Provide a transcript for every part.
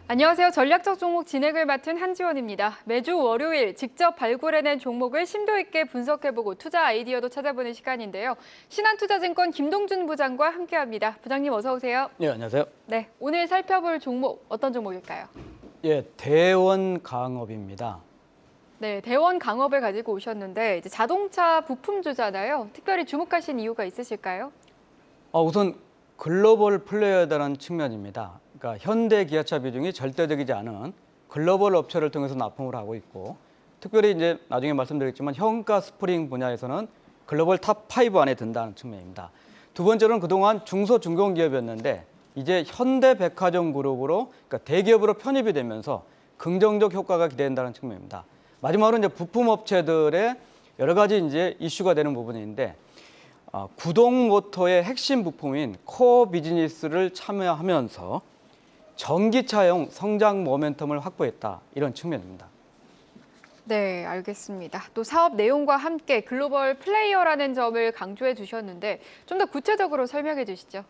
안녕하세요. 전략적 종목 진행을 맡은 한지원입니다. 매주 월요일 직접 발굴해낸 종목을 심도 있게 분석해보고 투자 아이디어도 찾아보는 시간인데요. 신한투자증권 김동준 부장과 함께합니다. 부장님 어서 오세요. 네, 안녕하세요. 네, 오늘 살펴볼 종목 어떤 종목일까요? 예, 대원강업입니다. 네, 대원강업을 가지고 오셨는데 이제 자동차 부품주잖아요. 특별히 주목하신 이유가 있으실까요? 우선 글로벌 플레이어라는 측면입니다. 그러니까 현대 기아차 비중이 절대적이지 않은 글로벌 업체를 통해서 납품을 하고 있고, 특별히 이제 나중에 말씀드리겠지만 형가 스프링 분야에서는 글로벌 탑5 안에 든다는 측면입니다. 두 번째로는 그동안 중소중공기업이었는데 이제 현대백화점 그룹으로, 그러니까 대기업으로 편입이 되면서 긍정적 효과가 기대된다는 측면입니다. 마지막으로 이제 부품업체들의 여러 가지 이제 이슈가 되는 부분인데, 구동 모터의 핵심 부품인 코어 비즈니스를 참여하면서 전기차용 성장 모멘텀을 확보했다, 이런 측면입니다. 네, 알겠습니다. 또 사업 내용과 함께 글로벌 플레이어라는 점을 강조해 주셨는데 좀 더 구체적으로 설명해 주시죠.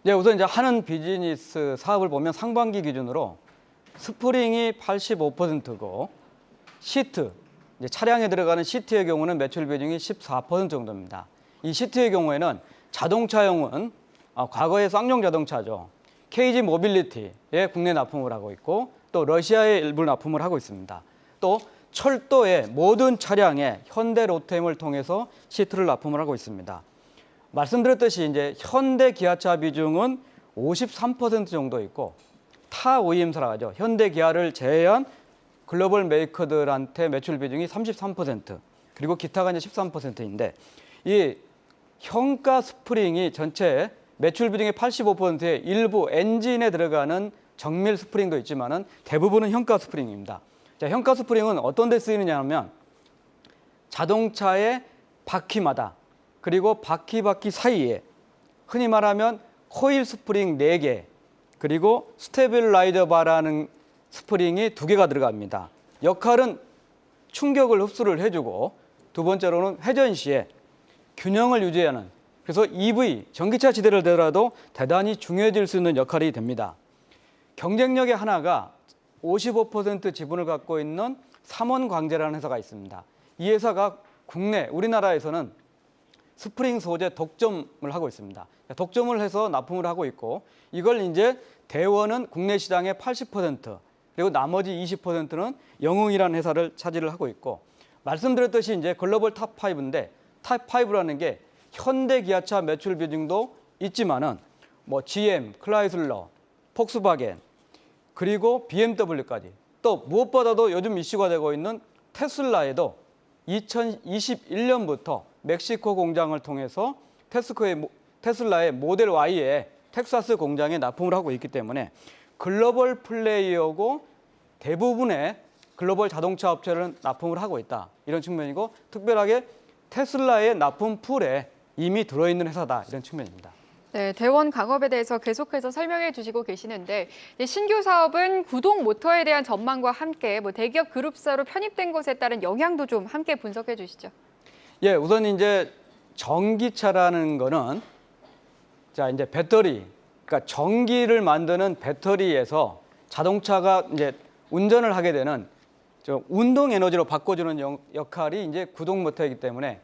네, 우선 이제 하는 비즈니스 사업을 보면 상반기 기준으로 스프링이 85%고 시트, 이제 차량에 들어가는 시트의 경우는 매출 비중이 14% 정도입니다. 이 시트의 경우에는 자동차용은 과거의 쌍용 자동차죠. KG 모빌리티에 국내 납품을 하고 있고, 또 러시아에 일부 납품을 하고 있습니다. 또 철도의 모든 차량에 현대 로템을 통해서 시트를 납품을 하고 있습니다. 말씀드렸듯이 이제 현대 기아차 비중은 53% 정도 있고, 타 OEM사라고 하죠. 현대 기아를 제외한 글로벌 메이커들한테 매출 비중이 33%, 그리고 기타가 이제 13%인데, 이 형가 스프링이 전체 매출 비중의 85%의 일부 엔진에 들어가는 정밀 스프링도 있지만은 대부분은 형가 스프링입니다. 자, 형가 스프링은 어떤 데 쓰이느냐 하면 자동차의 바퀴마다, 그리고 바퀴 사이에 흔히 말하면 코일 스프링 4개, 그리고 스테빌라이저 바라는 스프링이 2개가 들어갑니다. 역할은 충격을 흡수를 해주고, 두 번째로는 회전 시에 균형을 유지하는, 그래서 EV, 전기차 시대를 되더라도 대단히 중요해질 수 있는 역할이 됩니다. 경쟁력의 하나가 55% 지분을 갖고 있는 삼원광재라는 회사가 있습니다. 이 회사가 국내, 우리나라에서는 스프링 소재 독점을 하고 있습니다. 독점을 해서 납품을 하고 있고, 이걸 이제 대원은 국내 시장의 80%, 그리고 나머지 20%는 영흥이라는 회사를 차지를 하고 있고, 말씀드렸듯이 이제 글로벌 탑5인데, 탑5라는 게 현대 기아차 매출 비중도 있지만은 뭐 GM, 클라이슬러, 폭스바겐, 그리고 BMW까지, 또 무엇보다도 요즘 이슈가 되고 있는 테슬라에도 2021년부터 멕시코 공장을 통해서 테슬라의 모델 Y의 텍사스 공장에 납품을 하고 있기 때문에 글로벌 플레이어고 대부분의 글로벌 자동차 업체를 납품을 하고 있다, 이런 측면이고, 특별하게 테슬라의 납품 풀에 이미 들어있는 회사다, 이런 측면입니다. 네, 대원강업에 대해서 계속해서 설명해 주시고 계시는데 신규 사업은 구동 모터에 대한 전망과 함께 대기업 그룹사로 편입된 것에 따른 영향도 좀 함께 분석해 주시죠. 예, 우선 이제 전기차라는 거는 자, 이제 배터리, 그러니까 전기를 만드는 배터리에서 자동차가 이제 운전을 하게 되는 운동 에너지로 바꿔주는 역할이 이제 구동 모터이기 때문에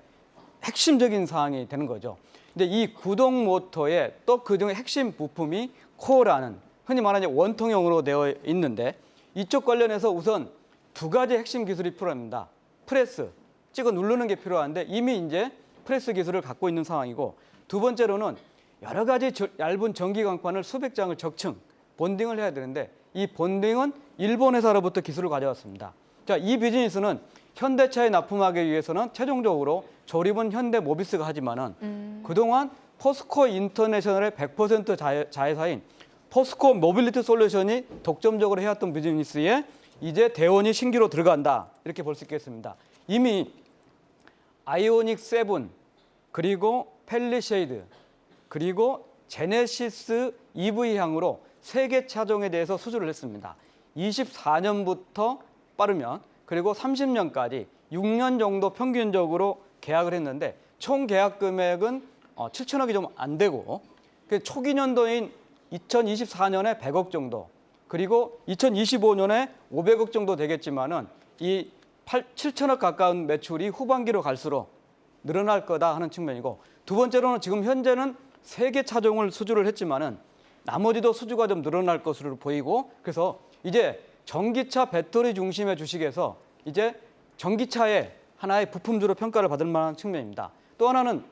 핵심적인 사항이 되는 거죠. 근데 이 구동 모터의 또 그중에 핵심 부품이 코어라는, 흔히 말하는 원통형으로 되어 있는데, 이쪽 관련해서 우선 2가지 핵심 기술이 필요합니다. 프레스, 찍어 누르는 게 필요한데 이미 이제 프레스 기술을 갖고 있는 상황이고, 두 번째로는 여러 가지 얇은 전기 강판을 수백 장을 적층, 본딩을 해야 되는데, 이 본딩은 일본 회사로부터 기술을 가져왔습니다. 자, 이 비즈니스는 현대차에 납품하기 위해서는 최종적으로 조립은 현대 모비스가 하지만은 그동안 포스코 인터내셔널의 100% 자회사인 포스코 모빌리티 솔루션이 독점적으로 해왔던 비즈니스에 이제 대원이 신규로 들어간다, 이렇게 볼 수 있겠습니다. 이미 아이오닉 7, 그리고 펠리쉐이드, 그리고 제네시스 EV향으로 3개 차종에 대해서 수주를 했습니다. 24년부터 빠르면 그리고 30년까지 6년 정도 평균적으로 계약을 했는데, 총 계약 금액은 7천억이 좀 안 되고, 초기 년도인 2024년에 100억 정도, 그리고 2025년에 500억 정도 되겠지만은 이 7천억 가까운 매출이 후반기로 갈수록 늘어날 거다 하는 측면이고, 두 번째로는 지금 현재는 3개 차종을 수주를 했지만은 나머지도 수주가 좀 늘어날 것으로 보이고, 그래서 이제 전기차 배터리 중심의 주식에서 이제 전기차의 하나의 부품주로 평가를 받을 만한 측면입니다. 또 하나는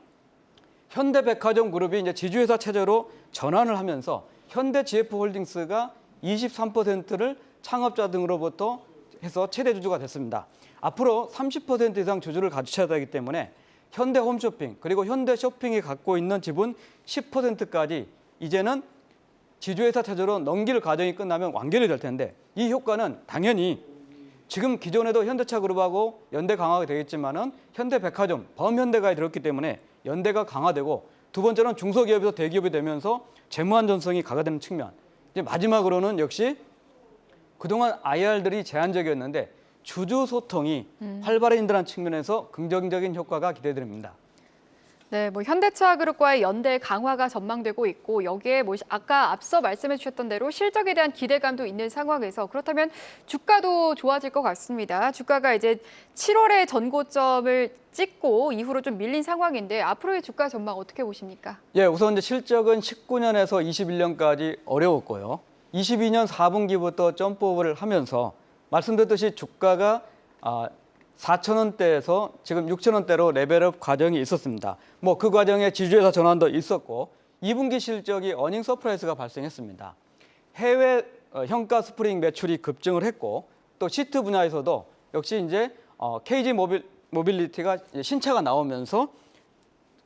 현대백화점 그룹이 이제 지주회사 체제로 전환을 하면서 현대 GF홀딩스가 23%를 창업자 등으로부터 해서 최대 주주가 됐습니다. 앞으로 30% 이상 주주를 가지셔야 되기 때문에 현대홈쇼핑 그리고 현대쇼핑이 갖고 있는 지분 10%까지 이제는 지주회사 체제로 넘길 과정이 끝나면 완결이 될 텐데, 이 효과는 당연히 지금 기존에도 현대차 그룹하고 연대 강화가 되겠지만은 현대백화점, 범현대가 들었기 때문에 연대가 강화되고, 두 번째는 중소기업에서 대기업이 되면서 재무안전성이 강화되는 측면. 이제 마지막으로는 역시 그동안 IR들이 제한적이었는데 주주 소통이 활발해진다는 측면에서 긍정적인 효과가 기대됩니다. 네, 현대차 그룹과의 연대 강화가 전망되고 있고, 여기에 아까 앞서 말씀해 주셨던 대로 실적에 대한 기대감도 있는 상황에서, 그렇다면 주가도 좋아질 것 같습니다. 주가가 이제 7월에 전고점을 찍고 이후로 좀 밀린 상황인데 앞으로의 주가 전망 어떻게 보십니까? 예, 우선 이제 실적은 19년에서 21년까지 어려웠고요. 22년 4분기부터 점프업을 하면서 말씀드렸듯이 주가가 4,000원대에서 지금 6,000원대로 레벨업 과정이 있었습니다. 그 과정에 지주회사 전환도 있었고, 2분기 실적이 어닝 서프라이즈가 발생했습니다. 해외 현가 스프링 매출이 급증을 했고, 또 시트 분야에서도 역시 이제 KG 모빌리티가 신차가 나오면서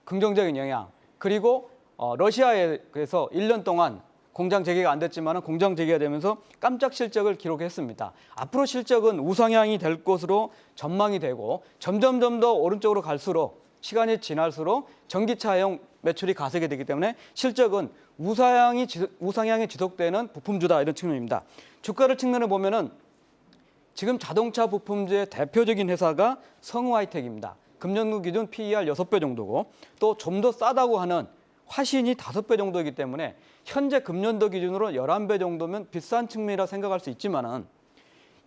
긍정적인 영향, 그리고 러시아에서 1년 동안 공장 재개가 안 됐지만 공장 재개가 되면서 깜짝 실적을 기록했습니다. 앞으로 실적은 우상향이 될 것으로 전망이 되고, 점점 더 오른쪽으로 갈수록 시간이 지날수록 전기차용 매출이 가세게 되기 때문에 실적은 우상향이 지속되는 부품주다, 이런 측면입니다. 주가를 측면을 보면은 지금 자동차 부품주의 대표적인 회사가 성우하이텍입니다. 금년도 기준 PER 6배 정도고, 또 좀 더 싸다고 하는 화신이 5배 정도이기 때문에 현재 금년도 기준으로 11배 정도면 비싼 측면이라 생각할 수 있지만은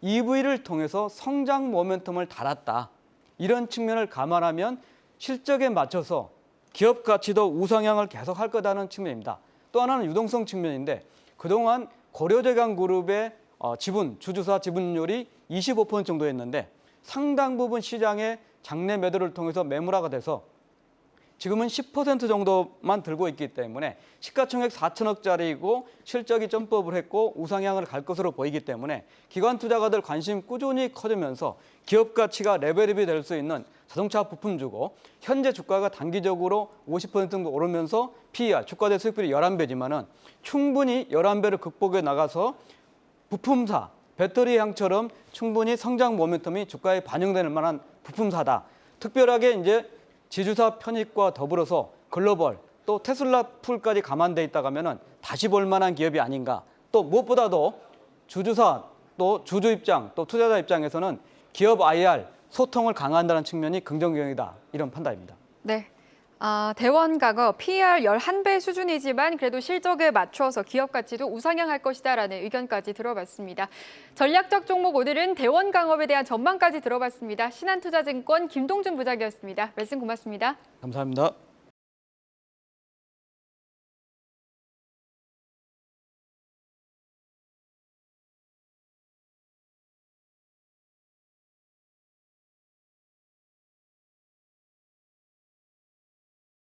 EV를 통해서 성장 모멘텀을 달았다, 이런 측면을 감안하면 실적에 맞춰서 기업 가치도 우상향을 계속할 거다는 측면입니다. 또 하나는 유동성 측면인데, 그동안 고려대강 그룹의 주주사 지분율이 25% 정도였는데 상당 부분 시장의 장내 매도를 통해서 매물화가 돼서 지금은 10% 정도만 들고 있기 때문에 시가총액 4천억짜리이고 실적이 점프업을 했고 우상향을 갈 것으로 보이기 때문에 기관 투자가들 관심 꾸준히 커지면서 기업 가치가 레벨업이 될 수 있는 자동차 부품주고, 현재 주가가 단기적으로 50% 정도 오르면서 PER, 주가 대 수익률이 11배지만은 충분히 11배를 극복해 나가서 부품사, 배터리 향처럼 충분히 성장 모멘텀이 주가에 반영되는 만한 부품사다. 특별하게 이제 지주사 편입과 더불어서 글로벌, 또 테슬라 풀까지 감안돼 있다가 하면은 다시 볼 만한 기업이 아닌가. 또 무엇보다도 주주사, 또 주주 입장, 또 투자자 입장에서는 기업 IR 소통을 강화한다는 측면이 긍정적이다, 이런 판단입니다. 네. 대원 강어 PER 11배 수준이지만 그래도 실적에 맞춰서 기업 가치도 우상향할 것이다라는 의견까지 들어봤습니다. 전략적 종목 오늘은 대원 강업에 대한 전망까지 들어봤습니다. 신한투자증권 김동준 부장이었습니다. 말씀 고맙습니다. 감사합니다.